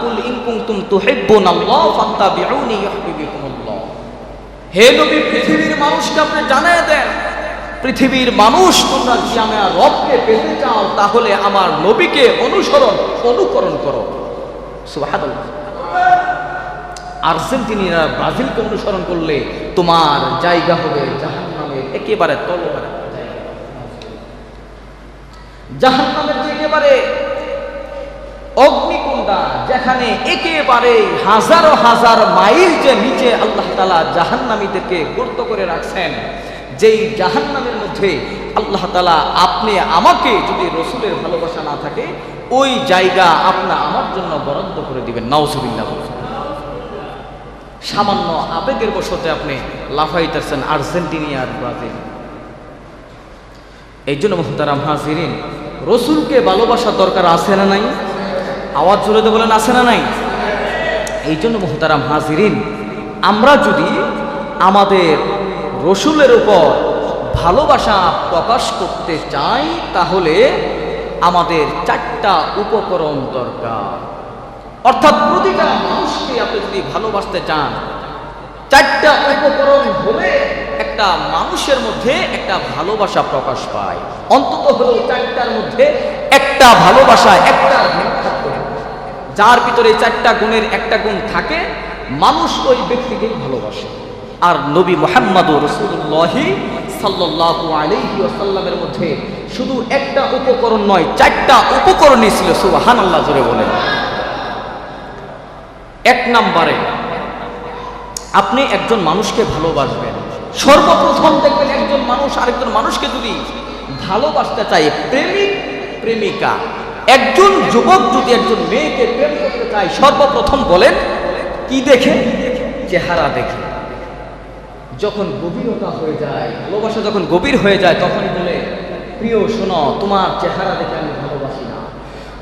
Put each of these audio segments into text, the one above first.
কুল in কুনতুম তুহিব্বুনাল্লাহ ফাত্তাবিউনি ইউহিব্বুকুমুল্লাহ। হে নবী, পৃথিবীর মানুষকে আপনি জানিয়ে দেন, পৃথিবীর মানুষ, তোমরা যদি আমার রবকে পেতে চাও তাহলে আমার নবীকে অনুকরণ করো। সুবহানাল্লাহ। আর্জেন্টিনা ব্রাজিলকে অনুসরণ করলে তোমার জায়গা হবে জাহান্নামের একেবারে তলবারে, জাহান্নামের একেবারে অগ্নিকুণ্ডা, যেখানে একেবারে হাজারো হাজার মাইল যে নিচে আল্লাহ তাআলা জাহান্নামীদেরকে গর্ত করে রাখছেন, যেই জাহান্নামের মধ্যে আল্লাহ তাআলা আপনি আমাকে, যদি রসুলের ভালোবাসা না থাকে, ওই জায়গা আপনি আমার জন্য বরাদ্দ করে দিবেন। নাউজুবিল্লাহ। সামান্য আবেগের বশতে আপনি লাফাইতেছেন আর্জেন্টিনা আর ব্রাজিল। এই জন্য মুহতারাম হাজিরিন, রসুলকে ভালোবাসার দরকার আছে না নাই? আওয়াজ জোরে দিয়ে বলেন, আছে না নাই? এই জন্য মুহতারাম হাজিরিন, আমরা যদি আমাদের রসুলের উপর ভালোবাসা প্রকাশ করতে চাই তাহলে আমাদের 4টা উপকরণ দরকার। অর্থাৎ প্রতিটা মানুষকে আপনি যদি ভালোবাসতে চান, 4টা উপকরণ হলে একটা মানুষের মধ্যে একটা ভালোবাসা প্রকাশ পায়। অন্তত হলো 4টার মধ্যে একটা ভালোবাসা, একটা গুণ থাকতে হবে। যার ভিতরে 4টা গুণের একটা গুণ থাকে, মানুষ ওই ব্যক্তিকেই ভালোবাসে। আর নবী মুহাম্মদুর রাসূলুল্লাহ সাল্লাল্লাহু আলাইহি ওয়াসাল্লামের মধ্যে শুধু একটা উপকরণ নয়, 4টা উপকরণই ছিল। সুবহানাল্লাহ জোরে বলেন। 1 নম্বরে আপনি একজন মানুষকে ভালোবাসবেন, সর্বপ্রথম দেখবেন একজন মানুষ আরেকজন মানুষকে যদি ভালোবাসতে চায়, প্রেমিক প্রেমিকা, একজন যুবক যদি একজন মেয়েকে প্রেম করতে চায়, সর্বপ্রথম বলেন কি দেখে? চেহারা দেখে। যখন গভীরতা হয়ে যায়, ভালোবাসা যখন গভীর হয়ে যায়, তখন বলে, প্রিয় শোনো, তোমার চেহারা দেখে আমি ভালোবাসি না,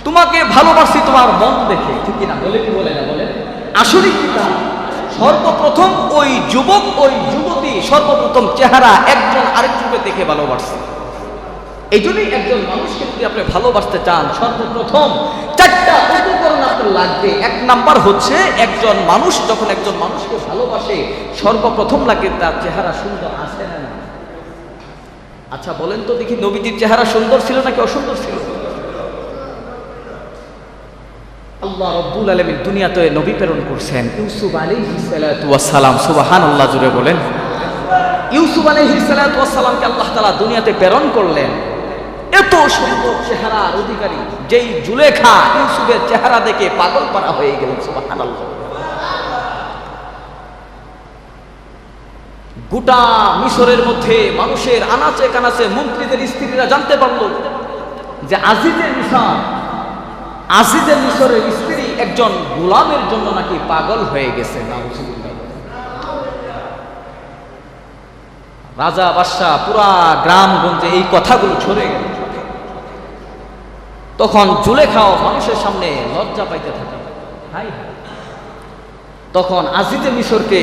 তোমাকে ভালোবাসি তোমার মন দেখে। ঠিক কিনা? বলে কি বলে না? বলে আসলে কি তা? সর্বপ্রথম ওই যুবক ওই যুবতী সর্বপ্রথম চেহারা একজন আরেকজনকে দেখে ভালোবাসছে। এই জন্যই একজন মানুষকে যদি আপনি ভালোবাসতে চান, সর্বপ্রথম 4টা উপকরণ আপনার লাগবে। 1 নাম্বার হচ্ছে, একজন মানুষ যখন একজন মানুষকে ভালোবাসে, সর্বপ্রথম লাগে তার চেহারা সুন্দর আছে না না? আচ্ছা বলেন তো দেখি, নবীজির চেহারা সুন্দর ছিল নাকি অসুন্দর ছিল? আল্লাহ রাব্বুল আলামিন দুনিয়াতে নবী প্রেরণ করছেন ইউসুফ আলাইহিস সালাতু ওয়াস সালাম। সুবহানাল্লাহ জুড়ে বলেন। ইউসুফ আলাইহিস সালাতু ওয়াস সালামকে আল্লাহ তাআলা দুনিয়াতে প্রেরণ করলেন, এত সুন্দর চেহারার অধিকারী, যেই জুলেখা ইউসুফের চেহারা দেখে পাগল পারা হয়ে গেলেন। সুবহানাল্লাহ। গোটা মিশরের মধ্যে মানুষের আনাচে কানাচে মন্ত্রীদের স্ত্রীরা জানতে পারল যে আজিজের মিশরের স্ত্রী একজন গোলামের জন্য নাকি পাগল হয়ে গেছে। রাজা বাদশা পুরা গ্রামগঞ্জে এই কথাগুলো ছড়িয়ে গেল। তখন জুলেখাও মানুষের সামনে লজ্জা পাইতে থাকে। তখন আজিজে মিশরকে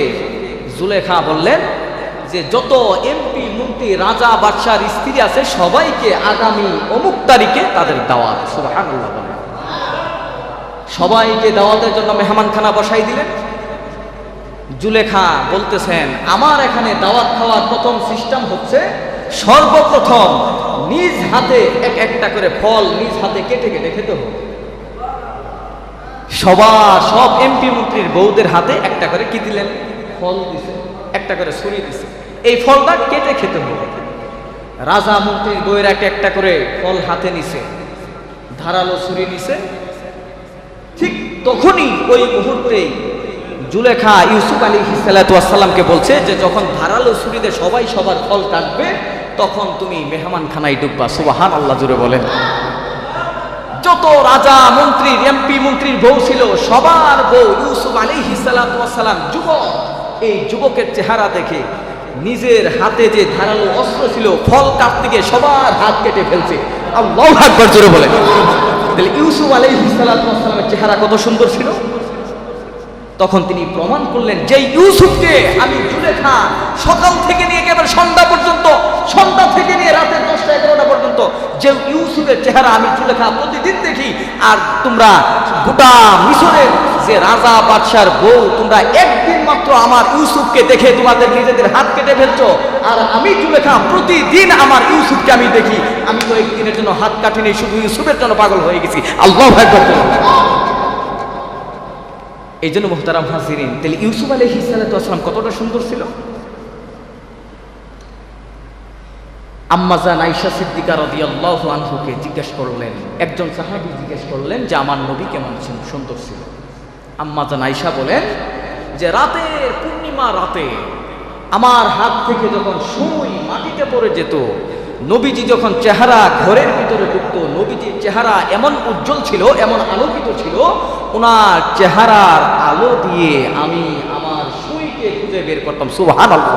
জুলেখা বললেন যে যত এমপি মন্ত্রী রাজা বাদশার স্ত্রী আছে সবাইকে আগামী অমুক তারিখে তাদের দাওয়াত। সুবহানাল্লাহ। সবাইকে দাওয়াতের জন্য মেহমানখানা বসাই দিলেন। জুলেখা বলতেছেন, আমার এখানে দাওয়াত খাওয়ার প্রথম সিস্টেম হচ্ছে, সর্বপ্রথম নিজ হাতে একটা করে ফল নিজ হাতে কেটে কেটে খেতে হবে। সব এমপি মন্ত্রীর বউদের হাতে একটা করে কি দিলেন? ফল দিছে, একটা করে ছুরি দিছে। এই ফলটা কেটে খেতে হবে। রাজা মন্ত্রীর বউয়ের একটা করে ফল হাতে নিছে, ধারালো ছুরি নিছে। ঠিক তখনই ওই মুহূর্তেই জুলেখা ইউসুফ আলাইহিস সালাতু ওয়াস সালামকে বলছে যে যখন ধারালো ছুরিতে সবাই সবার ফল কাটবে, তখন তুমি মেহমানখানায় ঢুকবা। সুবহানাল্লাহ জুড়ে বলেন। যত রাজা মন্ত্রীর এমপি মন্ত্রীর বউ ছিল, সবার বউ ইউসুফ আলাইহিস সালাতু ওয়াস সালাম যুবক। এই যুবকের চেহারা দেখে নিজের হাতে যে ধারালো অস্ত্র ছিল, ফল কাটতে গিয়ে সবার হাত কেটে ফেলছে। আল্লাহু আকবার জোরে বলেন। তাহলে ইউসুফ আলাইহিস সালাতু ওয়াস সালামের চেহারা কত সুন্দর ছিল। তখন তিনি প্রমাণ করলেন যে ইউসুফকে আমি জুলেখা সকাল থেকে নিয়ে একেবারে সন্ধ্যা থেকে নিয়ে রাতের 10টা-11টা পর্যন্ত যে ইউসুফের চেহারা আমি জুলেখা প্রতিদিন দেখি, আর তোমরা গোটা মিশরের বলতেছে, রাজা বাদশার বউ, তোমরা একদিন মাত্র আমার ইউসুফকে দেখে তোমাদের নিজেদের হাত কেটে ফেলছো, আর আমি জুলেখা প্রতিদিন আমার ইউসুফকে আমি দেখি, আমি তো একদিনের জন্য হাত কাটিনি, শুধু ইউসুফের জন্য পাগল হয়ে গেছি। আল্লাহু আকবার। এই জন্য মুহতারাম হাজিরিন, তাহলে ইউসুফ আলাইহিস সালাতু ওয়াস সালাম কতটা সুন্দর ছিল। আম্মাজান আয়েশা সিদ্দিকা রাদিয়াল্লাহু আনহুকে জিজ্ঞেস করলেন, একজন সাহাবী জিজ্ঞেস করলেন যে আমার নবী কেমন সুন্দর ছিল। আম্মাজান আয়েশা বলেন যে রাতের পূর্ণিমা রাতে আমার হাত থেকে যখন সুই মাটিতে পড়ে যেত, নবীজি যখন চেহারা ঘরের ভিতরে ঢুকতো, নবীজির চেহারা এমন উজ্জ্বল ছিল, এমন আলোকিত ছিল, ওনার চেহারার আলো দিয়ে আমি আমার সুইকে খুঁজে বের করতাম। সুবহানাল্লাহ।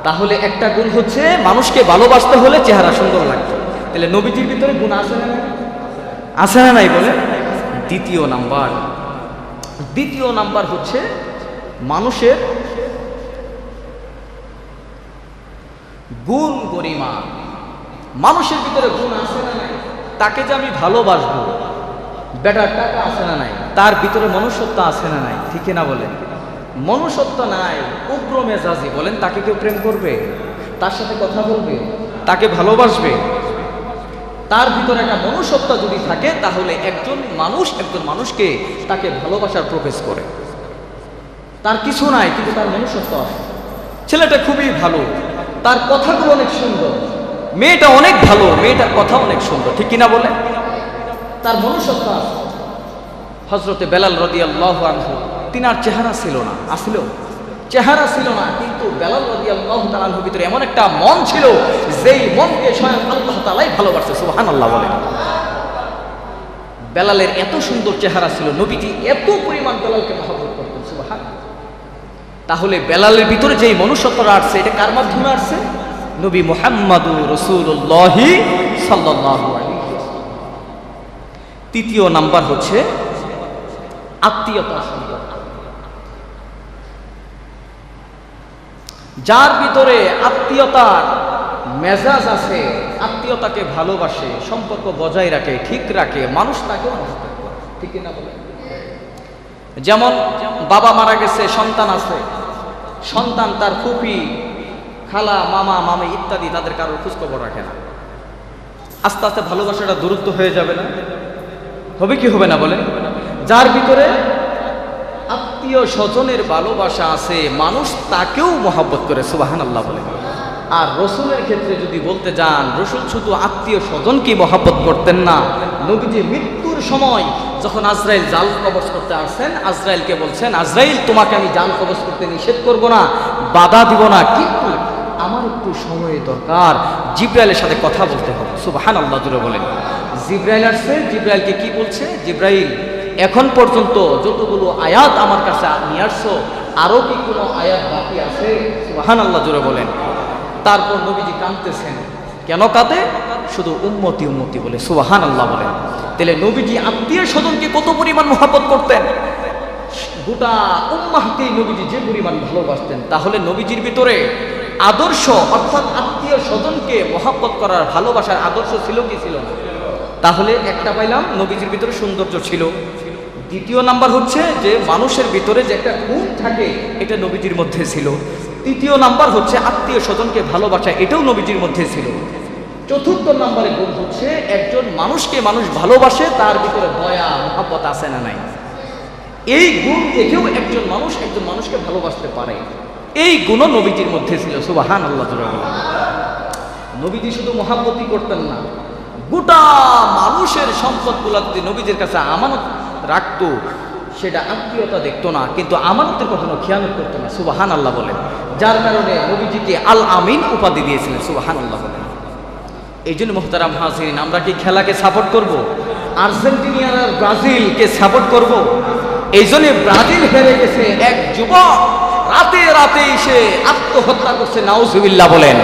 তাহলে একটা গুণ হচ্ছে মানুষকে ভালোবাসতে হলে চেহারা সুন্দর লাগবে। তাহলে নবীজির ভিতরে গুণ আছে না নাই? আছে না নাই বলে? দ্বিতীয় নাম্বার হচ্ছে মানুষের গুণ গরিমা। মানুষের ভিতরে গুণ আছে না নাই? তাকে যে আমি ভালোবাসবো, বেটার টাকা আছে না নাই? তার ভিতরে মনুষ্যত্ব আছে না নাই? ঠিক না বলেন? মনুষ্যত্ব নাই, উগ্র মেজাজি, বলেন তাকে কেউ প্রেম করবে? তার সাথে কথা বলবে? তাকে ভালোবাসবে? তার ভিতরে একটা মনুষ্যত্ব যদি থাকে, তাহলে একজন মানুষকে তাকে ভালোবাসার প্রবেশ করে। তার কিছু নাই, কিন্তু তার মনুষ্যত্ব আছে। ছেলেটা খুবই ভালো, তার কথাগুলো অনেক সুন্দর, মেয়েটা অনেক ভালো, মেয়েটার কথা অনেক সুন্দর, ঠিক কিনা বলে? তার মনুষ্যত্ব আছে। হযরতে বেলাল রাদিয়াল্লাহু আনহু, তিনার চেহারা ছিল না, আসিল চেহারা ছিল না, কিন্তু বেলাল রাদিয়াল্লাহু তাআলা আনহুর ভিতরে এমন একটা মন ছিল, যেই মনকে স্বয়ং আল্লাহ তাআলাই ভালোবাসে। সুবহানাল্লাহ বলেন। বেলালের এত সুন্দর চেহারা ছিল, নবীজি এত পরিমাণ বেলালকে মহব্বত করতেন। সুবহানাল্লাহ। তাহলে বেলালের ভিতরে যেই মনুষ্যত্বটা আসছে, এটা কার মাধ্যমে আসছে? নবী মুহাম্মাদুর রাসূলুল্লাহ সাল্লাল্লাহু আলাইহি ওয়াসাল্লাম। তৃতীয় নাম্বার হচ্ছে আত্মীয়তা সম্পর্ক। যার ভিতরে আত্মীয়তার মেজাজ আছে, আত্মীয়তাকে ভালোবাসে, সম্পর্ক বজায় রাখে, ঠিক রাখে, মানুষ তাকেও মহব্বত করে, ঠিক না বলে? যেমন বাবা মারা গেছে, সন্তান আছে, সন্তান তার ফুফি, খালা, মামা, মামি ইত্যাদি তাদের কারোর খোঁজখবর রাখে না। আস্তে আস্তে ভালোবাসাটা দূরত্ব হয়ে যাবে না? হবে কি হবে না বলেন? যার ভিতরে আত্মীয় স্বজনের ভালোবাসা আছে, মানুষ তাকেও মহব্বত করে। সুবহানাল্লাহ বলেন। আর রসুলের ক্ষেত্রে যদি বলতে যান, রসুল শুধু আত্মীয় স্বজনকেই মহব্বত করতেন না, নবীজি মৃত্যুর সময় যখন আজরাইল জাল কবজ করতে আসছেন, আজরাইলকে বলছেন, আজরাইল তোমাকে আমি জাল কবজ করতে নিষেধ করব না, বাধা দিব না, কিন্তু আমার একটু সময় দরকার, জিব্রাইলের সাথে কথা বলতে হবে। সুবহানাল্লাহ জুড়ে বলেন। জিব্রাইল আসছে, জিব্রাইলকে কি বলছে? জিব্রাইল, এখন পর্যন্ত যতগুলো আয়াত আমার কাছে নিয়ে আসছো, আরো কি কোনো আয়াত বাকি আছে? সুবহানাল্লাহ জুড়ে বলেন। তারপর নবীজি কাঁদতেছেন। কেন কাঁদে? শুধু উম্মতি উম্মতি বলে। সুবহানাল্লাহ বলেন। তাহলে নবীজি আত্মীয় স্বজনকে কত পরিমাণ মহব্বত করতেন, গোটা উম্মাহকেই নবীজি যে পরিমাণ ভালোবাসতেন। তাহলে নবীজির ভিতরে আদর্শ, অর্থাৎ আত্মীয় স্বজনকে মহব্বত করার ভালোবাসার আদর্শ ছিল কি ছিল না? তাহলে একটা পাইলাম, নবীজির ভিতরে সৌন্দর্য ছিল। দ্বিতীয় নাম্বার হচ্ছে যে মানুষের ভিতরে যে একটা গুণ থাকে, এটা নবীজির মধ্যে ছিল। তৃতীয় নাম্বার হচ্ছে আত্মীয় স্বজনকে ভালোবাসা, এটাও নবীজির মধ্যে ছিল। চতুর্থ নাম্বারে গুণ হচ্ছে একজন মানুষকে মানুষ ভালোবাসে, তার ভিতরে দয়া মহব্বত আছে না নাই? এই গুণ থেকেও একজন মানুষকে ভালোবাসতে পারে। এই গুণও নবীজির মধ্যে ছিল। সুবহানাল্লাহ। নবীজি শুধু মহব্বতই করতেন না, গোটা মানুষের সম্পদগুলা যদি নবীজির কাছে আমানত রাখতো, সেটা আত্মীয়তা দেখতো না, কিন্তু আমানতের কখনো খেয়ানত করতো না। সুবহানাল্লাহ বলেন। যার কারণে নবীজিকে আল আমিন উপাধি দিয়েছিলেন। সুবহানাল্লাহ বলেন। এই জন্য মুহতারাম হাজিরিন, আমরা কি খেলাকে সাপোর্ট করব? আর্জেন্টিনা আর ব্রাজিলকে সাপোর্ট করব? এই জন্য ব্রাজিল হেরে গেছে, এক যুবক রাতে রাতে এসে আত্মহত্যা করছে। নাউজুবিল্লাহ বলেন।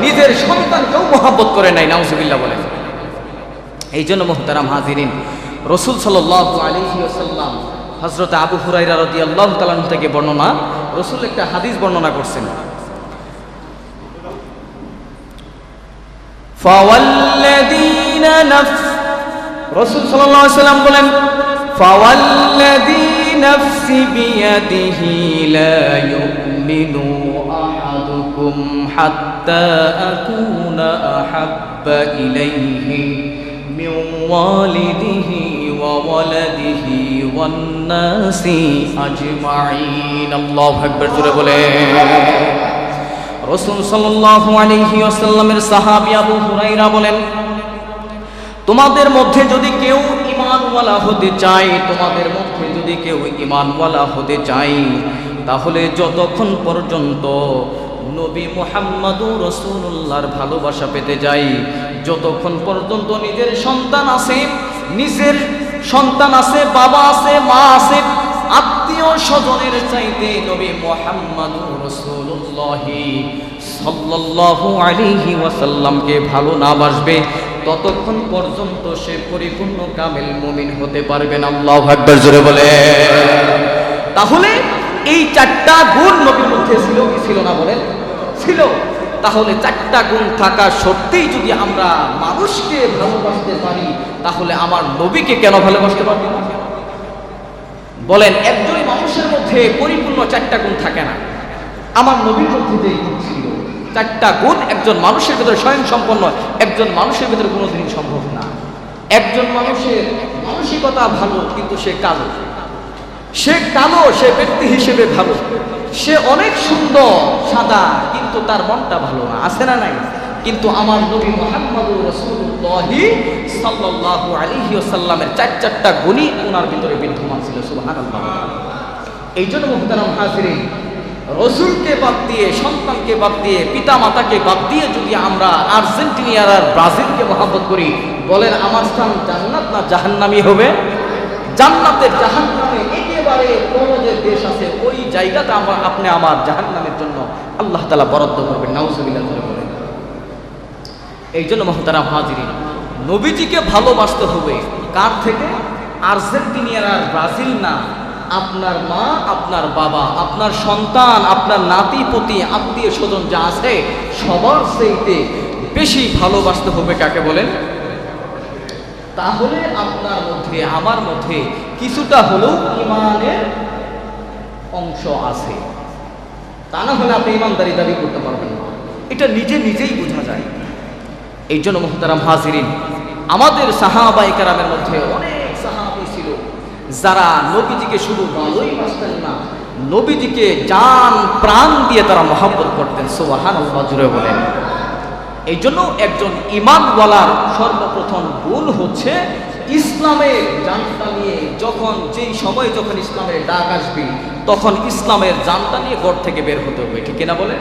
নিজের সন্তানকেও মহব্বত করে নাই। নাউজুবিল্লাহ বলেন। এই জন্য মুহতারাম হাজিরিন, রাসূল সাল্লাল্লাহু আলাইহি ওয়াসাল্লাম হযরত আবু হুরায়রা রাদিয়াল্লাহু তাআলা থেকে বর্ণনা, রাসূল একটা হাদিস বর্ণনা করছেন। ফাওয়াল্লাযীনা নাফস, রাসূল সাল্লাল্লাহু আলাইহি ওয়াসাল্লাম বলেন, ফাওয়াল্লাযীনা ওয়াল্লাযী নাফসি বিয়াদিহি লা ইউমিনু আহাদুকুম হাত্তা আকুনা আহাব্বা ইলাইহি মিন ওয়ালিদিহি ওয়া ওয়ালাদিহি ওয়ান নাসি আজমাইন। আল্লাহু আকবার, জোরে বলেন। রাসূল সাল্লাল্লাহু আলাইহি ওয়াসাল্লামের সাহাবী আবু হুরায়রা বলেন, তোমাদের মধ্যে যদি কেউ ঈমানওয়ালা হতে চায়, তোমাদের মধ্যে যদি কেউ ঈমানওয়ালা হতে চায়, তাহলে যতক্ষণ পর্যন্ত নবী মুহাম্মদুর রাসূলুল্লাহর ভালোবাসা পেতে যাই, যতক্ষণ পর্যন্ত নিজের সন্তান আছে, বাবা আছে, মা আছে, আত্মীয় স্বজনের চাইতে নবী মুহাম্মদুর রাসূলুল্লাহ সাল্লাল্লাহু আলাইহি ওয়াসাল্লামকে ভালো না বাসবে, ততক্ষণ পর্যন্ত সে পরিপূর্ণ কামেল মুমিন হতে পারবে না। আল্লাহু আকবার, জোরে বলে। তাহলে এই চারটা গুণ নবীর মধ্যে ছিল কি ছিল না বলেন? ছিল। তাহলে চারটা গুণ থাকা সত্ত্বেই যদি আমরা মানুষকে ভালোবাসতে পারি, তাহলে আমার নবীকে কেন ভালোবাসতে পারবো না? বলেন, একজনই মানুষের মধ্যে পরিপূর্ণ চারটা গুণ থাকে না। আমার নবীর মধ্যে যে গুণ ছিল, চারটা গুণ একজন মানুষের ভিতরে স্বয়ং সম্পন্ন, একজন মানুষের ভিতরে কোনোদিন সম্ভব না। একজন মানুষের মানসিকতা ভালো কিন্তু সে কালো, সে ব্যক্তি হিসেবে ভালো, সে অনেক সুন্দর সাদা কিন্তু তার মনটা ভালো না, আছে না নাই? কিন্তু আমার নবী মুহাম্মদুর রাসূলুল্লাহ সাল্লাল্লাহু আলাইহি ওয়াসাল্লামের চারটা গুণই ওনার ভিতরে বিদ্যমান ছিল। সুবহানাল্লাহ। এই জন্য মুহতারাম হাজিরিন, রসুলকে বাদ দিয়ে, সন্তানকে বাদ দিয়ে, পিতা মাতাকে বাদ দিয়ে যদি আমরা আর্জেন্টিনা আর ব্রাজিলকে মহব্বত করি, বলেন আমার স্থান জান্নাত না জাহান্নামী হবে? জান্নাতের জাহান্নামে একেবারে বড় যে দেশ আছে, ওই জায়গাটা আপনি আমার জাহান্নামের জন্য আল্লাহ তাআলা বরাদ্দ করবেন। নাউজুবিল্লাহ বলেন। এই জন্য মুহতারাম হাজিরিন, নবীজিকে ভালোবাসতে হবে কার থেকে? আর্জেন্টিনা আর ব্রাজিল না, আপনার মা, আপনার বাবা, আপনার সন্তান, আপনার নাতি পুতি, আত্মীয় স্বজন যা আছে সবার চাইতে বেশি ভালোবাসতে হবে কাকে বলেন? তাহলে আপনার মধ্যে, আমার মধ্যে কিছুটা হলেও ঈমানের অংশ আছে। তা না হলে আপনি ঈমানদারি দাবি করতে পারবেন না, এটা নিজেই বোঝা যায়। এই জন্য মুহতারাম হাজিরিন, আমাদের সাহাবায়ে কেরামের মধ্যে অনেক সাহাবী ছিল যারা নবীজিকে শুধু ভালোই বাসতেন না, নবীজিকে জান প্রাণ দিয়ে তারা মহব্বত করতেন। সুবহানাল্লাহ, জোরে বলেন। এই জন্য একজন ঈমানওয়ালার সর্বপ্রথম গুণ হচ্ছে ইসলামের জানটা নিয়ে, যেই সময় যখন ইসলামের ডাক আসবে তখন ইসলামের জানটা নিয়ে ঘর থেকে বের হতে হবে, ঠিক কিনা বলেন?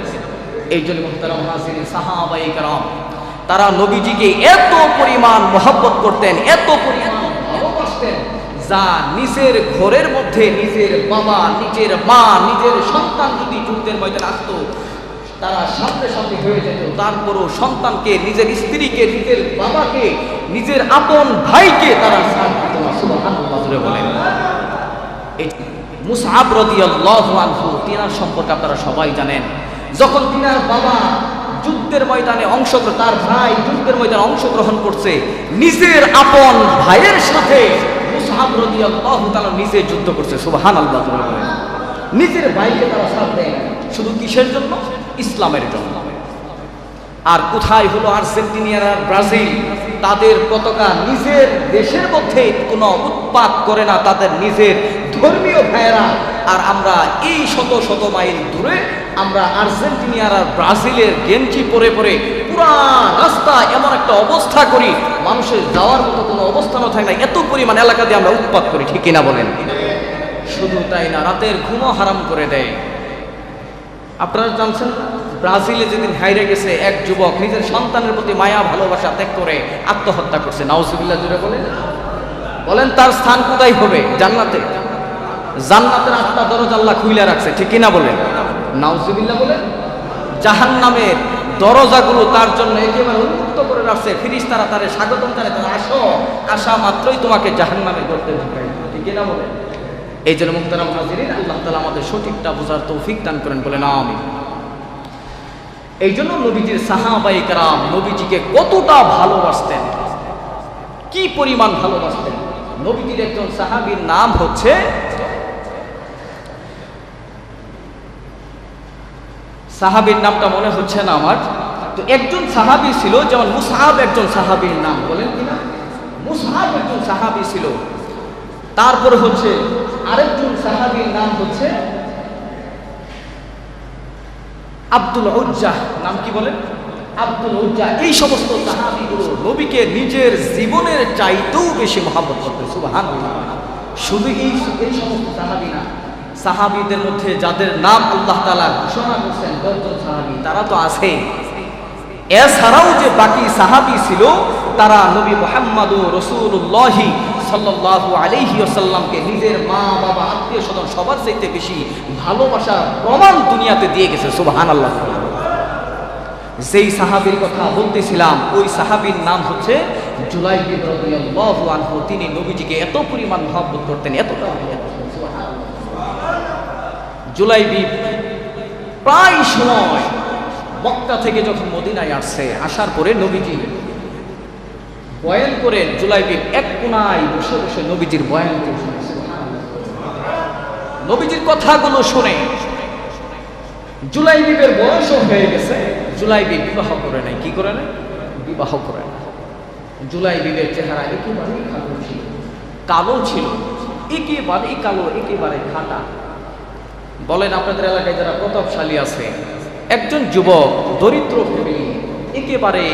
এই জন্য মুহতারাম হাজিরিন, সাহাবায়ে কেরাম তারা নবীজিকে এত পরিমাণ মহব্বত করতেন, এত পরিমাণ ভালোবাসতেন, যা নিজের ঘরের মধ্যে নিজের বাবা, নিজের মা, নিজের সন্তান যদি যুদ্ধের ময়দানে আসতো, তারা সামনে হয়ে যেত, তারপরও সন্তানকে, নিজের স্ত্রীকে, নিজের বাবাকে, নিজের আপন ভাইকে তারা সাথ দিত না। সুবহানাল্লাহ, জোরে বলেন। এই মুসআব রাদিয়াল্লাহু আনহু, তিনার সম্পর্কে আপনারা সবাই জানেন। যখন তিনার বাবা যুদ্ধের ময়দানে তার ভাই যুদ্ধের ময়দানে অংশগ্রহণ করছে, নিজের আপন ভাইয়ের সাথে মুসআব রাদিয়াল্লাহু তাআলা নিজে যুদ্ধ করছে। সুবহানাল্লাহ, জোরে বলেন। নিজের ভাইকে তারা সাথ দেয় শুধু কিসের জন্য? ইসলামের জন্য। আর কোথায় হলো আর্জেন্টিনা আর ব্রাজিল, তাদের পতাকা নিজের দেশের মধ্যে কোনো উৎপাত করে না, তাদের নিজের ধর্মীয় ভাইয়েরা। আর আমরা এই শত শত মাইল দূরে আমরা আর্জেন্টিনা আর ব্রাজিলের গেঞ্জি পরে পুরা রাস্তা এমন একটা অবস্থা করি, মানুষের যাওয়ার মতো কোনো অবস্থানও থাকে না, এত পরিমাণ এলাকা দিয়ে আমরা উৎপাত করি, ঠিক কিনা বলেন? শুধু তাই না, রাতের ঘুমও হারাম করে দেয়। আপনারা জানছেন, ব্রাজিলে যেদিন হাইরে গেছে এক যুবক নিজের সন্তানের প্রতি মায়া ভালোবাসা ত্যাগ করে আত্মহত্যা করছে। নাউজুবিল্লাহ, জুড়ে বলেন তার স্থান কোথায় হবে? জান্নাতে। জান্নাতের 8টা দরজা আল্লাহ খুইলা রাখছে, ঠিক কিনা বলেন? নাউজুবিল্লাহ বলেন। জাহান্নামের দরজাগুলো তার জন্য একেবারে উন্মুক্ত করে রাখছে, ফেরেশতারা তারে স্বাগতম জানায়, তারা আসা মাত্রই তোমাকে জাহান্নামে করতে ঢুকাই, ঠিক কিনা বলেন? এই জন্য মুহতারাম হাজিরিন, আল্লাহ তাআলা আমাদের সঠিকটা বোঝার তৌফিক দান করেন, বলেন আমিন। এই জন্য নবীজির সাহাবায়ে কেরাম নবীজিকে কতটা ভালোবাসতেন, কি পরিমাণ ভালোবাসতেন। নবীজির একজন সাহাবীর নাম হচ্ছে সাহাবীর নামটা মনে হচ্ছে না আমার। তো একজন সাহাবী ছিল, যেমন মুসআব একজন সাহাবীর নাম, বলেন কিনা? মুসআব একজন সাহাবী ছিল। তারপরে হচ্ছে আরেকজন সাহাবীর নাম হচ্ছে আব্দুল উজ্জাহ, নাম কি বলেন? আব্দুল উজ্জাহ। এই সমস্ত সাহাবীগুলো নবীকে নিজের জীবনের চাইতেও বেশি মহব্বত করতেন। সুবহানাল্লাহ। শুধু এই সমস্ত সাহাবী না, সাহাবীদের মধ্যে যাদের নাম আল্লাহ তাআলা ঘোষণা করেছেন 10 জন সাহাবী, তারা তো আছে। এছাড়াও যে বাকি সাহাবী ছিল, তারা নবী মুহাম্মদুর রাসূলুল্লাহ সাল্লাল্লাহু আলাইহি ওয়াসাল্লামকে নিজের মা বাবা আত্মীয় স্বজন সবার চাইতে বেশি ভালোবাসার প্রমাণ দুনিয়াতে দিয়ে গেছে। সুবহানাল্লাহ। যেই সাহাবীর কথা বলতেছিলাম, ওই সাহাবীর নাম হচ্ছে জুলাইবিব রাদিয়াল্লাহু আনহু। তিনি নবীজিকে এত পরিমাণ মহব্বত করতেন, এতটা। জুলাইবিব প্রায় সময় মক্কা থেকে যখন মদিনায় আসছে, আসার পরে নবীজি বয়ান করেন। জুলাইবিব এক কোনায় বসে বসে নবীজির বয়ান করছেন, নবীজির কথাগুলো শুনে। জুলাইবিবের বয়সও হয়ে গেছে, জুলাইবিব বিবাহ করে নাই। কি করে নাই? বিবাহ করে নাই। জুলাইবিবের চেহারা একেবারেই কালো ছিল, কালো ছিল, একেবারেই কালো, একেবারে খাটা। বলেন আপনাদের এলাকায় যারা প্রতাপশালী আছে, একজন যুবক দরিদ্র ফ্যামিলি, একেবারে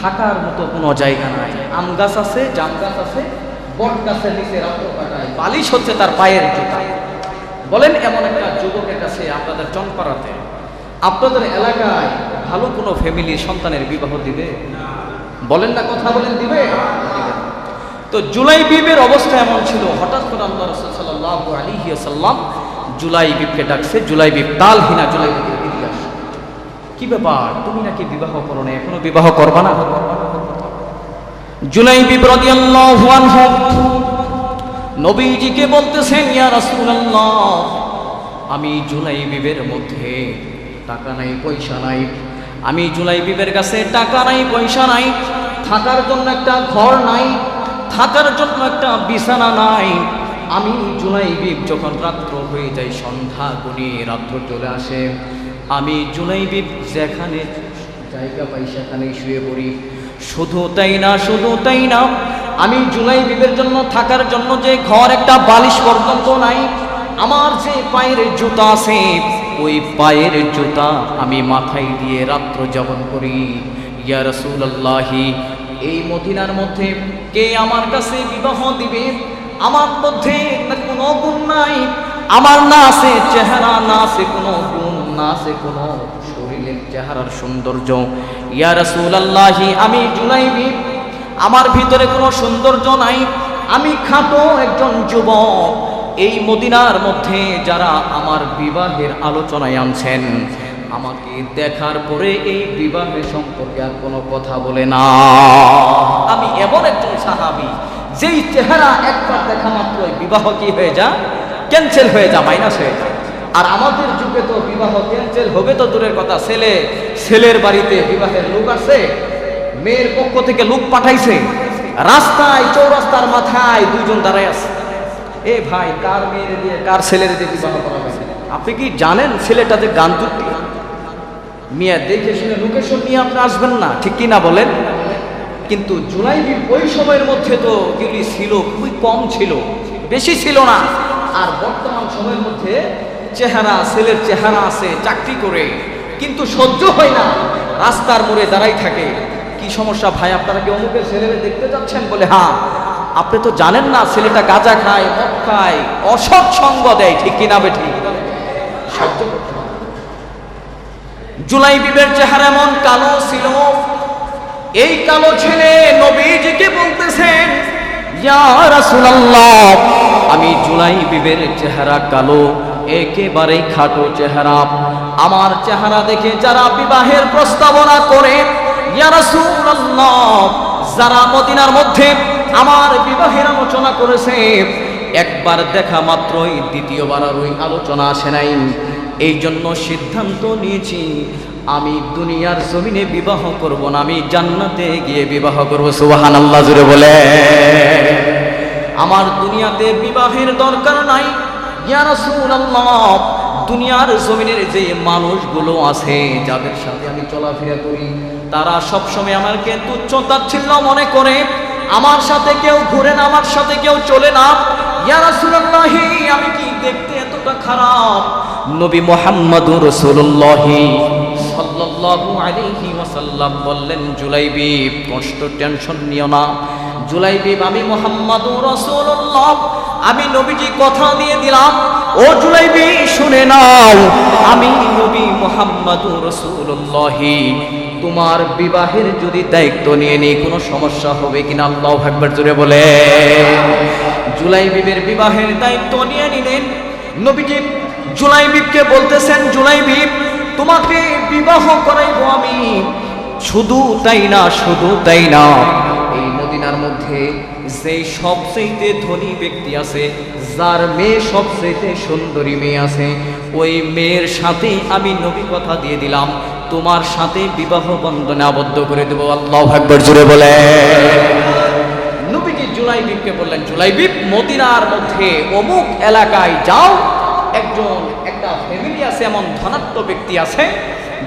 থাকার মতো কোনো জায়গা নাই। আম গাছ আছে, জাম গাছ আছে, বট গাছের নিচে রাত্র কাটায়, বালিশ হচ্ছে তার পায়ের জুতা। বলেন এমন একটা যুবকের কাছে আপনাদের চনপাড়াতে, আপনাদের এলাকায় ভালো কোনো ফ্যামিলির সন্তানের বিবাহ দিবে? বলেন না, কথা বলেন, দিবে? তো জুলাইবিবের অবস্থা এমন ছিল, হঠাৎ করে আল্লাহ রাসূল সাল্লাল্লাহু আলাইহি ওয়াসাল্লাম জুলাইবিবকে ডাকছে। জুলাইবিব তালহিনা জুলাইবিবকে দিকে আসে। কি ব্যাপার, তুমি নাকি বিবাহ করো না, এখনো বিবাহ করবা না? জুলাইবিব রাদিয়াল্লাহু আনহু নবীজিকে বলতেছেন, ইয়া রাসূলুল্লাহ, আমি জুলাইবিবের মধ্যে টাকা নাই, পয়সা নাই। আমি জুলাইবিবের কাছে টাকা নাই, পয়সা নাই, থাকার জন্য একটা ঘর নাই, থাকার জন্য একটা বিছানা নাই। আমি জুলাইবিব যখন রাত্র হয়ে যায়, সন্ধ্যা গড়িয়ে রাত্র চলে আসে, আমি জুলাইবিব যেখানে জায়গা পাই সেখানেই শুয়ে পড়ি। শুধু তাই না, শুধু তাই না, আমি জুলাইবিবের জন্য থাকার জন্য যে ঘর, একটা বালিশ পর্যন্ত নাই। আমার যে পায়ের জুতা আছে, ওই পায়ের জুতা আমি মাথায় দিয়ে রাত্র যাপন করি। ইয়া রাসূলুল্লাহ, এই মদিনার মধ্যে কে আমার কাছে বিবাহ দিবে? আমার মধ্যে কোনো গুণ নাই, আমার না আছে চেহারা, না আছে কোনো গুণ, না আছে কোনো শরীরের চেহারার সৌন্দর্য। ইয়া রাসূলুল্লাহ, আমি জুলাইবিব, আমার ভিতরে কোনো সৌন্দর্য নাই, আমি খাটো একজন যুবক। এই মদিনার মধ্যে যারা আমার বিবাহের আলোচনায় আনছেন, আমাকে দেখার পরে এই বিবাহের সম্পর্কে আর কোনো কথা বলে না। আমি এমন একজন সাহাবী, যেই চেহারা একবার দেখা মাত্রই বিবাহ কি হয়ে যা, ক্যান্সেল হয়ে যা, মাইনাস হয়ে যায়। আর আমাদের যুগে তো বিবাহ ক্যান্সেল হবে তো দূরের কথা, ছেলের বাড়িতে বিবাহের লোক আছে, মেয়ের পক্ষ থেকে লোক পাঠাইছে, রাস্তায় চৌরাস্তার মাথায় দুইজন দাঁড়ায় আছে। এ ভাই, কার মেয়ের দিয়ে কার ছেলের দিয়ে বিবাহ করা হয়েছে? আপনি কি জানেন ছেলেটা যে গান তুলতে? মিয়া দেখে শুনে লোকেশন নিয়ে আপনি আসবেন না, ঠিক কি না বলেন? কিন্তু জুলাইবিব ওই সময়ের মধ্যে তো এগুলি ছিল, খুবই কম ছিল, বেশি ছিল না। আর বর্তমান সময়ের মধ্যে চেহারা, ছেলের চেহারা আছে, চাকরি করে, কিন্তু সহ্য হয় না, রাস্তার মোড়ে দাঁড়াই থাকে। কি সমস্যা ভাই, আপনারা কি অমুকের ছেলেরে দেখতে যাচ্ছেন? বলে হ্যাঁ। আপনি তো জানেন না ছেলেটা গাঁজা খায়, মদ খায়, অসৎ সঙ্গ দেয়, ঠিক কিনা বেঠি? সহ্য করতে হবে। জুলাইবিবের চেহারা এমন কালো ছিল, এই কালো ছেলে নবীজিকে বলতেছেন, ইয়া রাসূলুল্লাহ, আমি জুলাইবিবের চেহারা কালো, একেবারে খাটো চেহারা। আমার চেহারা দেখে যারা বিবাহের প্রস্তাবনা করে, ইয়া রাসূলুল্লাহ, যারা মদিনার মধ্যে আমার বিবাহের আলোচনা করেছে, একবার দেখা মাত্রই দ্বিতীয়বার আর ওই আলোচনা আসে নাই। এই জন্য সিদ্ধান্ত নিয়েছি, আমি দুনিয়ার জমিনে বিবাহ করব না, আমি জান্নাতে গিয়ে বিবাহ করব। সুবহানাল্লাহ জুড়ে বলে। আমার দুনিয়াতে বিবাহের দরকার নাই। ইয়া রাসূলুল্লাহ, দুনিয়ার জমিনের যে মানুষগুলো আছে যাদের সাথে আমি চলাফেরা করি, তারা সবসময় আমাকে তুচ্ছ তাচ্ছিল্য মনে করে। আমার সাথে কেউ ঘুরে না, আমার সাথে কেউ চলে না। ইয়া রাসূলুল্লাহ, আমি কি দেখতে এতটা খারাপ? নবী মুহাম্মদুর রাসূলুল্লাহ সাল্লাল্লাহু আলাইহি ওয়াসাল্লাম বললেন, জুলাইবিব কষ্ট টেনশন নিও না। জুলাইবিব, আমি মুহাম্মদুর রাসূলুল্লাহ, আমি নবীজি কথা দিয়ে দিলাম। ও জুলাইবি শুনে নাও, আমি নবী মুহাম্মদুর রাসূলুল্লাহ তোমার বিবাহের যদি দায়িত্ব নিয়ে নিই কোনো সমস্যা হবে কিনা? আল্লাহু আকবার জোরে বলে। জুলাইবিবের বিবাহের দায়িত্ব নিয়ে নিলেন নবীজি। জুলাইবিবকে বলতেছেন, জুলাইবিব তোমাকে বিবাহ করাইবো আমি। শুধু তাই না, শুধু তাই না, এই মদিনার মধ্যে যে সবচেয়ে ধনী ব্যক্তি আছে, যার মেয়ে সবচেয়ে সুন্দরী মেয়ে আছে, ওই মেয়ের সাথে আমি নবী কথা দিয়ে দিলাম, তোমার সাথে বিবাহ বন্ধনে আবদ্ধ করে দেব। আল্লাহু আকবার জোরে বলে। নবীজি জুলাইবিবকে বললেন, জুলাইবিব মদিনার মধ্যে অমুক এলাকায় যাও, একটা ফ্যামিলি আছে, এমন ধনাঢ্য ব্যক্তি আছে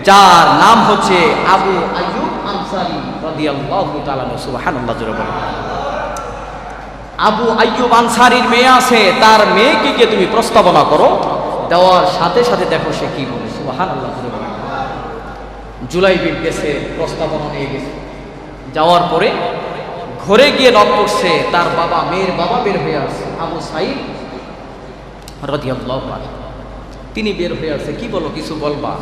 যার নাম হচ্ছে আবু আইয়ুব আনসারী রাদিয়াল্লাহু তাআলা। সুবহানাল্লাহ জোরে বলে। আবু আইয়ুব আনসারীর মেয়ে আছে, তার মেয়েকে গিয়ে তুমি প্রস্তাবনা করো, দেওয়ার সাথে সাথে দেখো সে কি বলে। সুবহানাল্লাহ জোরে বলে। জুলাইবিব গেছে, প্রস্তাবনা নিয়ে গেছে। যাওয়ার পরে ঘরে গিয়ে নক করছে, তার বাবা, মেয়ের বাবা বের হয়ে আসছে, আবু সাইদ রাদিয়াল্লাহু আনহু। তিনি বের হয়ে আসছে, কি বলো, কিছু বলবা?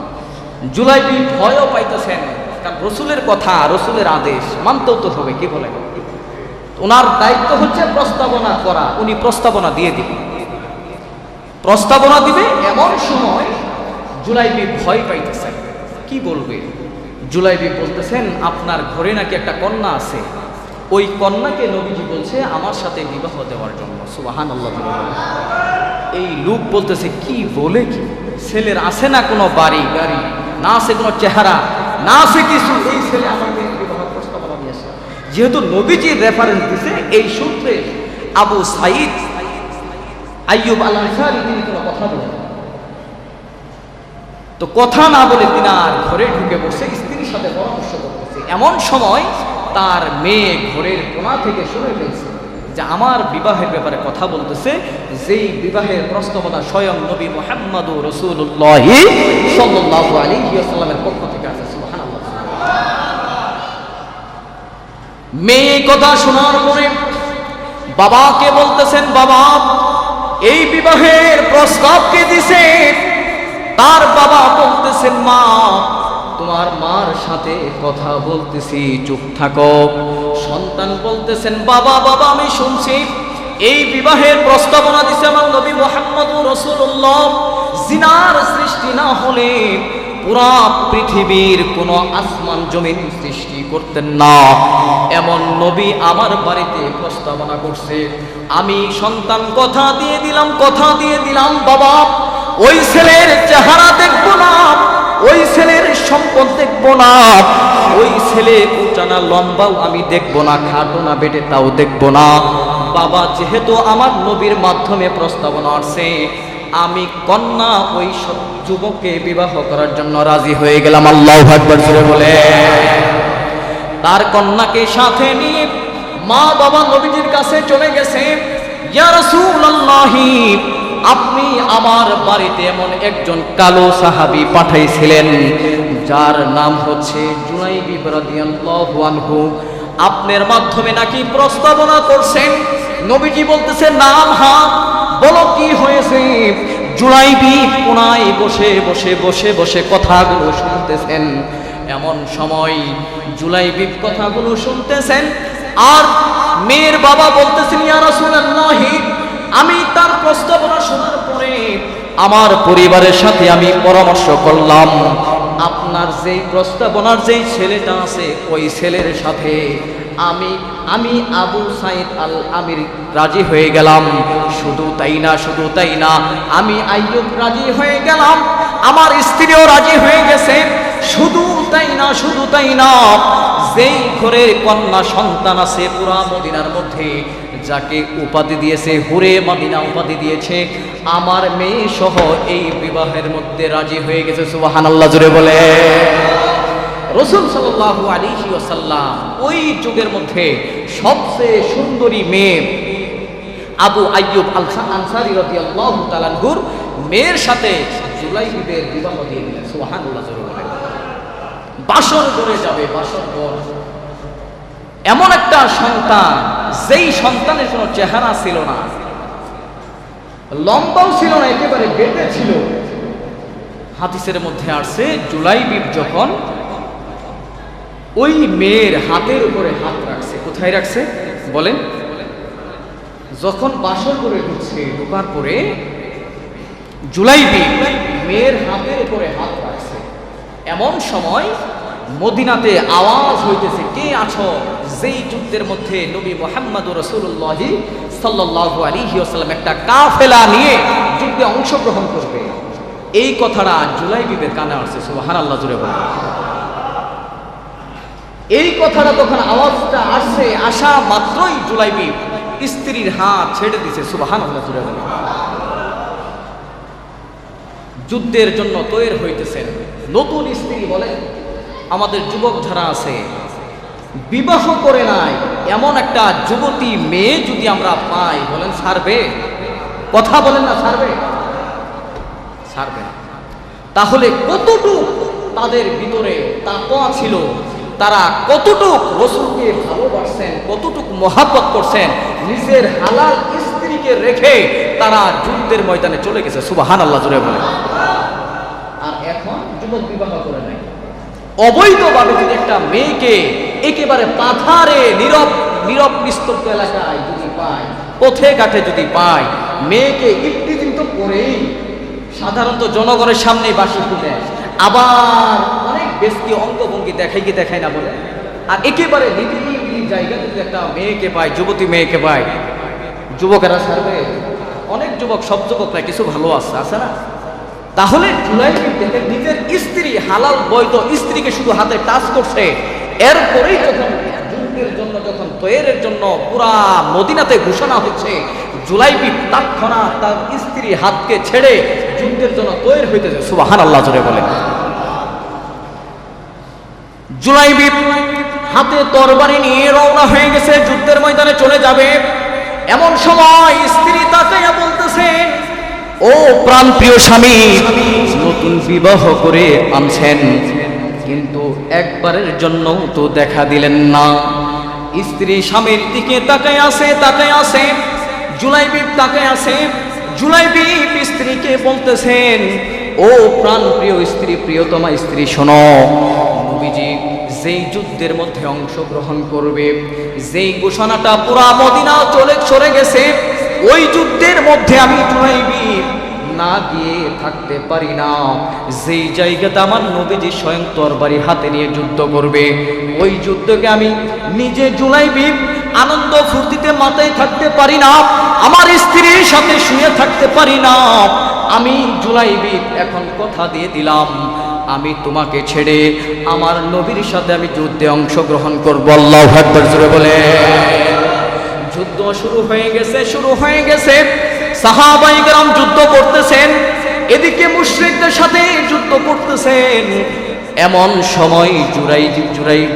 জুলাইবিব ভয়ও পাইতেছেন, কারণ রসুলের কথা, রসুলের আদেশ মানতেও তো হবে, কি বলে। ওনার দায়িত্ব হচ্ছে প্রস্তাবনা করা, উনি প্রস্তাবনা দিয়ে দিবে, প্রস্তাবনা দিবে। এমন সময় জুলাইবিব ভয় পাইতেছেন, কি বলবে? জুলাইবিব বলতেছেন, আপনার ঘরে নাকি একটা কন্যা আছে, ওই কন্যাকে নবীজি বলছে আমার সাথে বিবাহ দেওয়ার জন্য। সুবহানাল্লাহ। এই লোক বলতেছে, কি বলে কি? ছেলের আছে না কোনো বাড়ি গাড়ি, না আছে কোনো চেহারা, না আছে কিছু, এই ছেলে আমাকে বিবাহ প্রস্তাবনা দিয়েছে। যেহেতু নবীজির রেফারেন্স দিছে, এই সূত্রে আবু সাইদ আইয়ুব আল আনসারী তিনি কোনো কথা বলেন, তো কথা না বলে তিনি আর ঘরে ঢুকে বসে স্ত্রীর সাথে পরামর্শ করতেছে। এমন সময় তার মেয়ে ঘরের কোণা থেকে শুনে ফেলছে যে আমার বিবাহের ব্যাপারে কথা বলতেছে, যেই বিবাহের প্রস্তাবনা স্বয়ং নবী মুহাম্মদুর রাসূলুল্লাহ সাল্লাল্লাহু আলাইহি ওয়াসাল্লামের পক্ষ থেকে আসে। সুবহানাল্লাহ। মেয়ে কথা শোনার পরে বাবাকে বলতেছেন, বাবা এই বিবাহের প্রস্তাব কে দিছে? তার বাবা বলতেছেন, মা তোমার মার সাথে কথা বলতেছি, চুপ থাকো। সন্তান বলতেছেন, বাবা বাবা আমি শুনছি, এই বিবাহের প্রস্তাবনা দিছে আমার নবী মুহাম্মদুর রাসূলুল্লাহ। জিনার সৃষ্টি না হলে পুরা পৃথিবীর কোনো আসমান জমিন সৃষ্টি করতেন না, এমন নবী আমার বাড়িতে প্রস্তাবনা করছে। আমি সন্তান কথা দিয়ে দিলাম, কথা দিয়ে দিলাম, বাবা ওই ছেলের চেহারা দেখবো না, ওই ছেলের সম্পদ দেখবো না, ওই ছেলে উঁচানা লম্বাও আমি দেখবো না, খাটো না বেটে তাও দেখবো না। বাবা যেহেতু আমার নবীর মাধ্যমে প্রস্তাবনা আসছে, আমি কন্যা ওই যুবককে বিবাহ করার জন্য রাজি হয়ে গেলাম। আল্লাহু আকবার জোরে বলে। তার কন্যাকে সাথে নিয়ে মা বাবা নবীজির কাছে চলে গেছে। ইয়া রাসূলুল্লাহ, আপনি আমার বাড়িতে এমন একজন কালো সাহাবী পাঠাইছিলেন যার নাম হচ্ছে জুলাইবিব রাদিয়াল্লাহু আনহু, আপনার মাধ্যমে নাকি প্রস্তাবনা করছেন। নবীজি বলতেছে, নাম, হ্যাঁ বলো কি হয়েছে? জুলাইবিব কোনায় বসে বসে বসে বসে কথাগুলো শুনতেছেন। এমন সময় জুলাইবিব কথাগুলো শুনতেছেন, আর মেয়ের বাবা বলতেছেন, ইয়া রাসূলুল্লাহ, আমি তার প্রস্তাবনা শোনার পরে আমার পরিবারের সাথে আমি পরামর্শ করলাম, আপনার যেই প্রস্তাবনার যেই ছেলেটা আছে ওই ছেলের সাথে আমি আবু সাইদ আল আমির রাজি হয়ে গেলাম। শুধু তাই না, শুধু তাই না, আমি আইয়ুব রাজি হয়ে গেলাম, আমার স্ত্রীও রাজি হয়ে গেছে। শুধু তাই না, শুধু তাই না, যেই ঘরের কন্যা সন্তান আছে পুরা মদিনার মধ্যে, যাকে উপাধি দিয়েছে হুরে মদিনা উপাধি দিয়েছে, আমার মেয়ে সহ এই বিবাহের মধ্যে রাজি হয়ে গেছে। সুবহানাল্লাহ জোরে বলে। রাসূল সাল্লাল্লাহু আলাইহি ওয়াসাল্লাম ওই যুগের মধ্যে সবচেয়ে সুন্দরী মেয়ে আবু আইয়ুব আল আনসারী রাদিয়াল্লাহু তাআলা আনহুর মেয়ের সাথে জুলাইবিবের বিবাহ দিয়ে দিলেন। সুবহানাল্লাহ জোরে বলে। বাসর করে যাবে, বাসর ঘর। এমন একটা সন্তান, যেই সন্তানের কোনো চেহারা ছিল না, লম্বাও ছিল না, একেবারে বেটে ছিল। হাদিসের মধ্যে আসছে জুলাইবিব যখন ওই মেয়ের হাতের উপরে হাত রাখছে, কোথায় রাখছে বলেন? যখন বাসর করে ঢুকছে, ঢোকার পরে জুলাইবিব মেয়ের হাতের উপরে হাত রাখছে। এমন সময় মদিনাতে আওয়াজ হইতেছে, কে আছো? যেই যুদ্ধের মধ্যে নবী মুহাম্মদুর রাসূলুল্লাহ সাল্লাল্লাহু আলাইহি ওয়াসাল্লাম একটা কাফেলা নিয়ে যুদ্ধে অংশগ্রহণ করবে। এই কথাটা জুলাইবিবের কানে আসছে। সুবহানাল্লাহ জোরে বলেন। এই কথাটা তখন আওয়াজটা আসছে, আসা মাত্রই জুলাইবিব স্ত্রীর হাত ছেড়ে দিছে। সুবহানাল্লাহ জোরে বলেন। যুদ্ধের জন্য তৈরি হইতেছেন। নতুন স্ত্রী বলেন, আমাদের যুবক যারা আছে বিবাহ করে নাই এমন একটা যুবতী মেয়ে যদি আমরা পাই, বলেন ছাড়বে? কথা বলেন না, ছাড়বে? ছাড়বে না। তাহলে কতটুকু তাদের ভিতরে তাকওয়া ছিল, তারা কতটুকু রাসূলকে ভালোবাসেন, কতটুকু মহব্বত করছেন, নিজের হালাল স্ত্রীকে রেখে তারা যুদ্ধের ময়দানে চলে গেছে। সুবহানাল্লাহ জোরে বলেন। আর এখন যুবক বিবাহ করে নাই, অবৈধভাবে যদি একটা মেয়েকে একেবারে পাথারে নীরব নিস্তব্ধ এলাকায় যদি পায়, পথে ঘাটে যদি পায়, মেয়েকে ইফতিজিং তো করেই সাধারণত জনগণের সামনে বাঁশি ফুটে, আবার অনেক বেশি অঙ্গভঙ্গি দেখায় না বলে। আর একেবারে নিরিবিলি জায়গায় যদি একটা মেয়েকে পায়, যুবতী মেয়েকে পায়, যুবকেরা ছাড়বে? অনেক যুবক, সব যুবক না, কিছু ভালো আছে না? তাহলে জুলাইবিব দেখেন নিজের স্ত্রী, হালাল বৈধ স্ত্রীকে শুধু হাতে টাচ করছে। এরপরেই যখন যুদ্ধের জন্য, যখন তৈরের জন্য পুরা মদিনাতে ঘোষণা হচ্ছে, জুলাইবিব তৎক্ষণাৎ তার স্ত্রী হাতকে ছেড়ে যুদ্ধের জন্য তৈরি হইতেছে। সুবহানাল্লাহ জোরে বলেন। জুলাইবিব হাতে তরবারি নিয়ে রওনা হয়ে গেছে, যুদ্ধের ময়দানে চলে যাবে। এমন সময় স্ত্রী তাকাইয়া বলতেছেন, ও প্রাণপ্রিয় স্বামী, নতুন বিবাহ করে আনছেন, কিন্তু একবারের জন্য তো দেখা দিলেন না। স্ত্রী স্বামীর দিকে তাকায় আছে। জুলাইবিব তাকায় আছে। জুলাইবিব স্ত্রীকে বলতেছেন, ও প্রাণপ্রিয় স্ত্রী, প্রিয়তমা স্ত্রী, শোনো, নবীজি যেই যুদ্ধের মধ্যে অংশগ্রহণ করবে, যেই ঘোষণাটা পুরা মদিনা চলে গেছে, ওই যুদ্ধের মধ্যে আমি জুলাইবিব না গিয়ে থাকতে পারি না। যেই জায়গাতে আমার নবীজি স্বয়ং তরবারি হাতে নিয়ে যুদ্ধ করবে, ওই যুদ্ধকে আমি নিজে জুলাইবিব আনন্দ ফুর্তিতে মাথায় থাকতে পারি না, আমার স্ত্রীর সাথে শুয়ে থাকতে পারি না। আমি জুলাইবিব এখন কথা দিয়ে দিলাম, আমি তোমাকে ছেড়ে আমার নবীর সাথে আমি যুদ্ধে অংশগ্রহণ করব। আল্লাহু আকবার জোরে বলে। যুদ্ধ শুরু হয়ে গেছে। সাহাবায়ে কেরাম যুদ্ধ করতেছেন, এদিকে মুশরিকদের সাথে যুদ্ধ করতেছেন। এমন সময়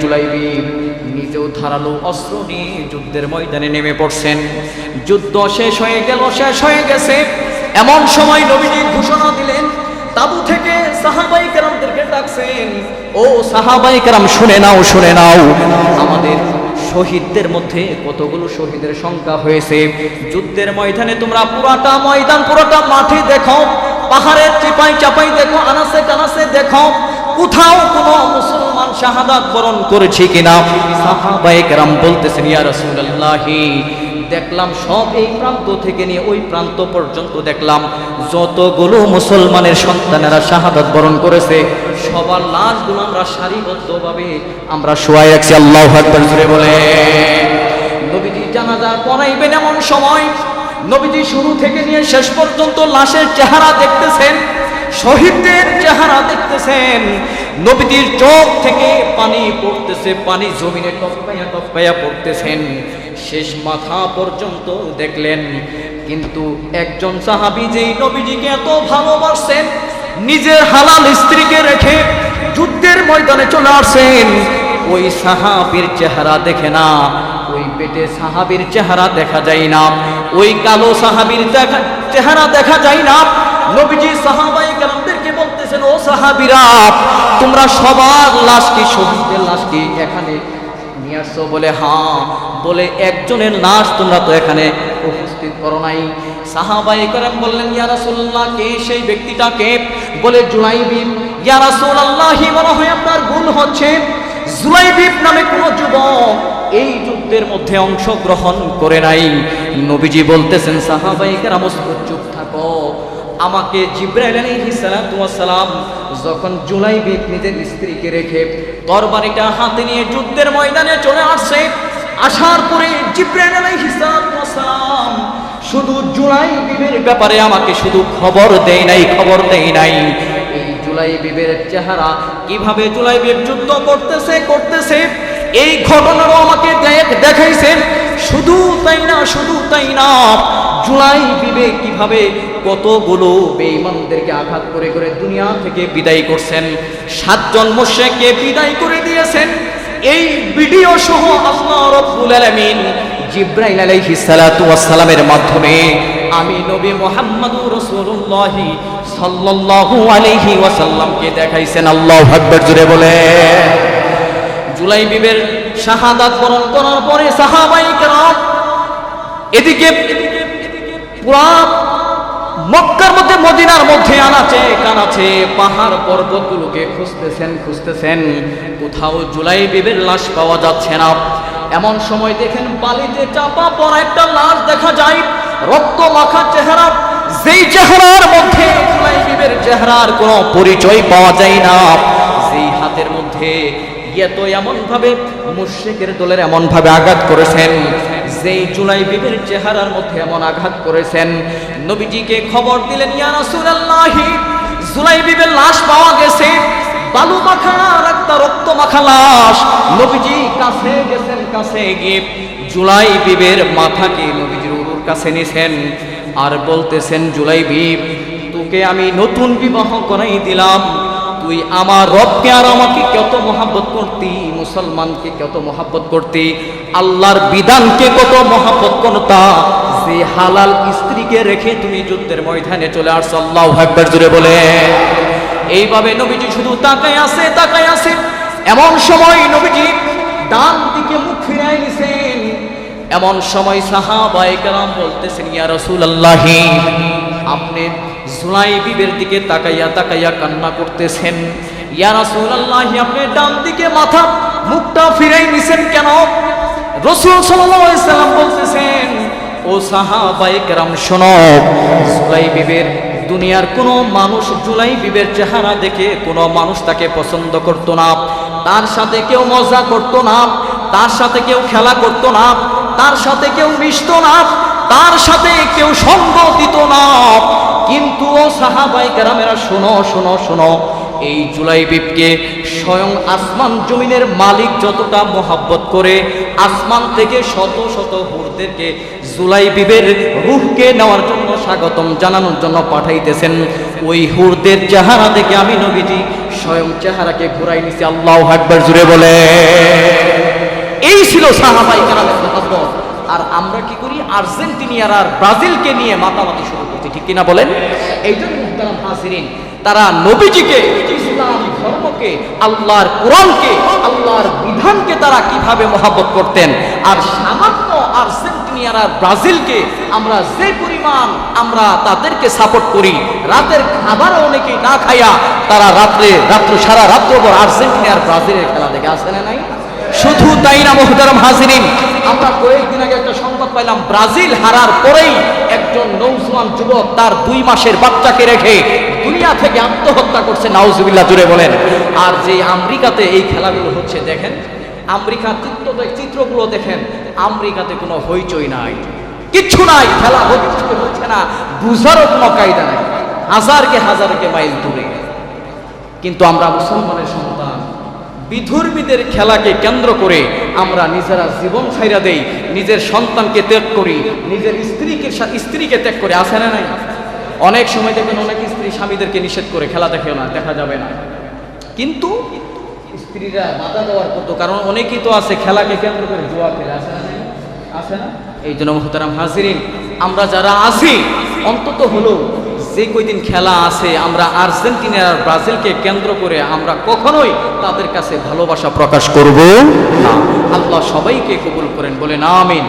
জুলাইবিব নিজেও ধারালো অস্ত্র নিয়ে যুদ্ধের ময়দানে নেমে পড়ছেন। যুদ্ধ শেষ হয়ে গেছে। এমন সময় নবীজি ঘোষণা দিলেন, তাবু থেকে সাহাবায়ে কেরামদেরকে ডাকছেন, ও সাহাবায়ে কেরাম, শুনে নাও, আমাদের শহীদদের মধ্যে কতগুলো শহীদের সংখ্যা হয়েছে। যুদ্ধের ময়দানে তোমরা পুরোটা মাঠে দেখো, পাহাড়ের চাপাই দেখো, আনাসে কানাসে দেখো, কোথাও কোনো মুসলমান শাহাদাত বরণ করেছে কিনা। সাহাবায়ে কেরাম বলতেছেন, ইয়া রাসূলুল্লাহ, দেখলাম সব এই প্রান্ত থেকে নিয়ে ওই প্রান্ত পর্যন্ত দেখলাম যতগুলো মুসলমানের সন্তানেরা শাহাদাত বরণ করেছে, সবার লাশগুলো আমরা সারিবদ্ধভাবে আমরা শোয়াই রাখছি। আল্লাহু আকবার জোরে বলে। নবীজি জানাজা পড়াইবেন, এমন সময় নবীজি শুরু থেকে নিয়ে শেষ পর্যন্ত লাশের চেহারা দেখতেছেন, শহীদদের চেহারা দেখতেছেন। নবীজির চোখ থেকে পানি পড়তেছে, পানি জমিনে টপকাইয়া পড়তেছেন। শেষ মাথা পর্যন্ত দেখলেন। কিন্তু একজন সাহাবী যেই নবীজিকে এত ভালোবাসেন, নিজের হালাল স্ত্রীকে রেখে যুদ্ধের ময়দানে চলে আসেন, ওই সাহাবীর চেহারা দেখে না, ওই পেটে সাহাবীর চেহারা দেখা যায় না, ওই কালো সাহাবীর চেহারা দেখা যায় না। নবীজি সাহাবায়ে কেরামদেরকে বলতেছেন, ও সাহাবীরা, তোমরা সবার লাশ কি, শহীদদের লাশ কি এখানে নিয়ে আসছো? বলে হ্যাঁ। বলে একজনের লাশ তোমরা তো এখানে উপস্থিত করো নাই। সাহাবায়ে কেরাম বললেন, ইয়া রাসূলুল্লাহ, কে সেই ব্যক্তিটাকে? বলে জুলাইবিব। ইয়া রাসূলুল্লাহ, মনে হয় আপনার ভুল হচ্ছে, জুলাইবিব নামে কোনো যুবক এই যুদ্ধের মধ্যে অংশগ্রহণ করে নাই। নবীজি বলতেছেন, সাহাবায়ে কেরাম চুপ থাকো। আমাকে জিবরাইল আলাইহিস সালাতু ওয়াস সালাম যখন জুলাইবিব নিজের স্ত্রীকে রেখে তরবারিটা হাতে নিয়ে যুদ্ধের ময়দানে চলে আসছে, আসার পরে জিবরাইল আলাইহিস সালাতু ওয়াস সালাম শুধু জুলাইবিবের ব্যাপারে আমাকে শুধু খবর দেয় নাই। এই জুলাইবিবের চেহারা, কিভাবে জুলাইবিব যুদ্ধ করতেছে এই ঘটনাও আমাকে দেখাইছেন। শুধু তাই না, জুলাইবিবে কিভাবে কতগুলো বেঈমানদেরকে আঘাত করে করে দুনিয়া থেকে বিদায় করছেন, 7 জন মুশরিককে বিদায় করে দিয়েছেন। এই ভিডিও সহ আল্লাহ রাব্বুল আলামিন জিবরাইল আলাইহিস সালাতু ওয়াস সালামের মাধ্যমে আমি নবী মুহাম্মদুর রাসূলুল্লাহ সাল্লাল্লাহু আলাইহি ওয়াসাল্লামকে দেখাইছেন। আল্লাহু আকবার, জোরে বলে। জুলাইবিবের শাহাদাত বরণ করার পরে সাহাবায়ে কেরাম এদিকে পুরা মক্কার মধ্যে, মদিনার মধ্যে আনাচে কানাচে পাহাড় পর্বতগুলোকে খুঁজতেছেন, কোথাও জুলাইবিবের লাশ পাওয়া যাচ্ছে না। এমন সময় দেখেন বালিতে চাপা পড়া একটা লাশ দেখা যায়, রক্ত মাখা চেহারা, যেই চেহারার মধ্যে জুলাইবিবের চেহারার কোনো পরিচয় পাওয়া যায় না, যেই হাতের মধ্যে তো এমন ভাবে মুশরিকের দলের এমন ভাবে আঘাত করেছেন, যেই জুলাইবিবের চেহারার মধ্যে এমন আঘাত করেছেন। নবীজিকে খবর দিলেন, ইয়া রাসূলুল্লাহ, জুলাইবিবের লাশ পাওয়া গেছে, বালু মাখা একটা রক্ত মাখা লাশ। নবীজি কাছে গিয়ে জুলাইবিবের মাথাকে নবীজির উরুর কাছে নিছেন আর বলতেছেন, জুলাইবিব, তোকে আমি নতুন বিবাহ করাই দিলাম, তুই আমার রবকে আর আমাকে কত মহব্বত করতি, মুসলমানকে কত মহব্বত করতি, আল্লাহর বিধানকে কত মহব্বত করতা, যে হালাল স্ত্রীকে রেখে তুমি যুদ্ধের ময়দানে চলে আসছো। আল্লাহু আকবার, জোরে বলে। এইভাবে নবীজি শুধু তাকায় আছে। এমন সময় নবীজি ডান দিকে মুখ ফিরাই নিছেন। এমন সময় সাহাবায়ে কেরাম বলতেছেন, ইয়া রাসূলুল্লাহ, আপনি জুলাইবিবের দিকে তাকাইয়া কান্না করতেছেন। ইয়া রাসূলুল্লাহ, আপনি ডান দিকে মুখটা ফিরাই নিছেন কেন? রাসূল সাল্লাল্লাহু আলাইহি সাল্লাম বলতেছেন, ও সাহাবায়ে কেরাম, শোনো, জুলাইবিবের দুনিয়ার কোনো মানুষ জুলাইবিবের চেহারা দেখে কোনো মানুষ তাকে পছন্দ করতো না, তার সাথে কেউ মজা করতো না, তার সাথে কেউ খেলা করতো না, তার সাথে কেউ মিশতো না, তার সাথে কেউ সঙ্গ দিত না। কিন্তু ও সাহাবায়ে কেরামেরা, শোনো, এই জুলাইবিবকে স্বয়ং আসমান জমিনের মালিক যতটা মহব্বত করে, আসমান থেকে শত শত হুরদেরকে জুলাইবিবের রূহকে নেওয়ার জন্য, স্বাগতম জানানোর জন্য পাঠাইতেছেন। ওই হুরদের চেহারা দেখে আমি নবীজি স্বয়ং চেহারাকে ঘুরাই নিছি। আল্লাহু আকবার, জোরে বলে। এই ছিল সাহাবায়ে কেরামের মহব্বত। আর আমরা কি করি? আর্জেন্টিনিয়ার আর ব্রাজিলকে নিয়ে মাতামাতি শুরু করছি, ঠিক কিনা বলেন? এই জন্য মুহতারাম হাজিরিন, তারা নবীজিকে, ইসলাম ধর্মকে, আল্লাহর কোরআনকে, আল্লাহর বিধানকে তারা কিভাবে মহব্বত করতেন। আর সামান্য আর্জেন্টিনিয়ার আর ব্রাজিলকে আমরা যে পরিমাণ আমরা তাদেরকে সাপোর্ট করি, রাতের খাবারও অনেকেই না খাইয়া তারা সারা রাত্রভর আর্জেন্টিনার ব্রাজিলের খেলা দেখে আসে না নাই? শুধু তাই না মুহতারাম হাজিরিন, আমরা কয়েকদিন আগে একটা সংবাদ পাইলাম, ব্রাজিল হারার পরেই একজন নওজোয়ান যুবক তার 2 মাসের বাচ্চাকে রেখে দুনিয়া থেকে আত্মহত্যা করছে। নাউজুবিল্লাহ, জুড়ে বলেন। আর যে আমেরিকাতে এই খেলাগুলো হচ্ছে, দেখেন আমেরিকার চিত্রগুলো দেখেন, আমেরিকাতে কোনো হইচই নাই, কিচ্ছু নাই, খেলা হচ্ছে না, বুঝারও কোনো কায়দা নাই, হাজারকে মাইল দূরে। কিন্তু আমরা মুসলমানের সন্তান, বিধর্মীদের খেলাকে কেন্দ্র করে আমরা নিজেরা জীবন ছাইরা দেই, নিজের সন্তানকে ত্যাগ করি, নিজের স্ত্রীকে ত্যাগ করে, আসে না নাই? অনেক সময় দেখবেন অনেক স্ত্রী স্বামীদেরকে নিষেধ করে খেলা দেখেও না, দেখা যাবে না, কিন্তু স্ত্রীরা বাধা দেওয়ার কত কারণ অনেকেই তো আছে খেলাকে কেন্দ্র করে জুয়া খেলে, আসে না নাই? আসে না? এই জন্য মোহতারাম হাজিরিন, আমরা যারা আছি অন্তত হলো যে কয়দিন খেলা আছে আমরা আর্জেন্টিনা আর ব্রাজিলকে কেন্দ্র করে আমরা কখনোই তাদের কাছে ভালোবাসা প্রকাশ করব না। আল্লাহ সবাইকে কবুল করেন, বলেন আমিন।